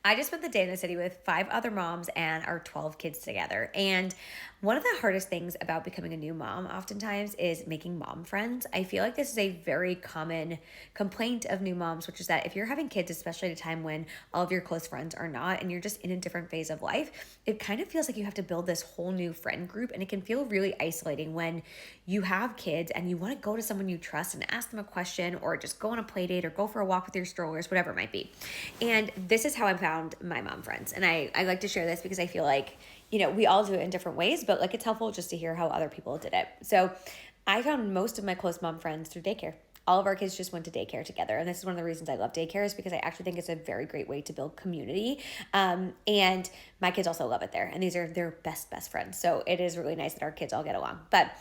I just spent the day in the city with 5 other moms and our 12 kids together. And one of the hardest things about becoming a new mom, oftentimes, is making mom friends. I feel like this is a very common complaint of new moms, which is that if you're having kids, especially at a time when all of your close friends are not, and you're just in a different phase of life, it kind of feels like you have to build this whole new friend group. And it can feel really isolating when you have kids and you want to go to someone you trust and ask them a question, or just go on a play date or go for a walk with your strollers, whatever it might be. And this is how I found my mom friends. And I like to share this because I feel like, we all do it in different ways, but like it's helpful just to hear how other people did it. So I found most of my close mom friends through daycare. All of our kids just went to daycare together. And this is one of the reasons I love daycare, is because I actually think it's a very great way to build community. And my kids also love it there. And these are their best friends. So it is really nice that our kids all get along. But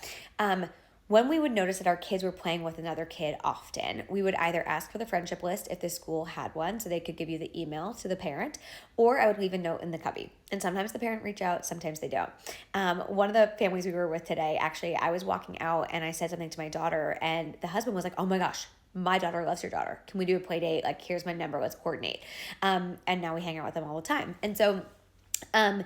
when we would notice that our kids were playing with another kid often, we would either ask for the friendship list if the school had one so they could give you the email to the parent, or I would leave a note in the cubby. And sometimes the parent reach out, sometimes they don't. One of the families we were with today, actually, I was walking out and I said something to my daughter, and the husband was like, "Oh my gosh, my daughter loves your daughter. Can we do a play date? Like, here's my number, let's coordinate." And now we hang out with them all the time. And so um,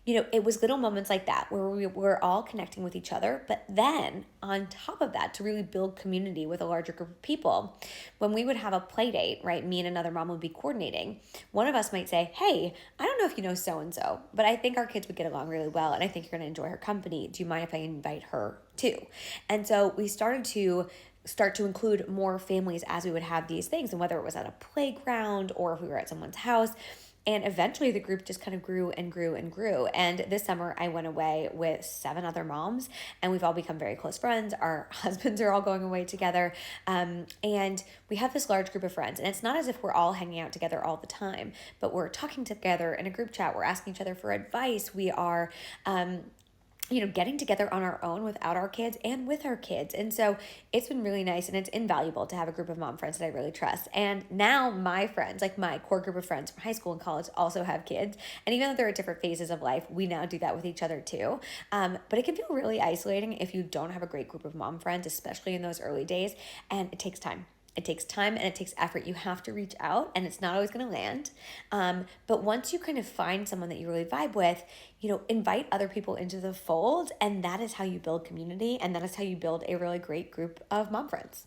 it was little moments like that where we were all connecting with each other. But then on top of that, to really build community with a larger group of people, when we would have a play date, right, me and another mom would be coordinating. One of us might say, "Hey, I don't know if you know so and so, but I think our kids would get along really well, and I think you're going to enjoy her company. Do you mind if I invite her too?" And so we started to include more families as we would have these things, and whether it was at a playground or if we were at someone's house. And eventually the group just kind of grew and grew and grew. And this summer I went away with 7 other moms, and we've all become very close friends. Our husbands are all going away together. And we have this large group of friends. And it's not as if we're all hanging out together all the time, but we're talking together in a group chat. We're asking each other for advice. We are, getting together on our own without our kids and with our kids. And so it's been really nice, and it's invaluable to have a group of mom friends that I really trust. And now my friends, like my core group of friends from high school and college, also have kids. And even though they're at different phases of life, we now do that with each other too. But it can feel really isolating if you don't have a great group of mom friends, especially in those early days. And it takes time. It takes time and it takes effort. You have to reach out, and it's not always going to land. But once you kind of find someone that you really vibe with, invite other people into the fold. And that is how you build community. And that is how you build a really great group of mom friends.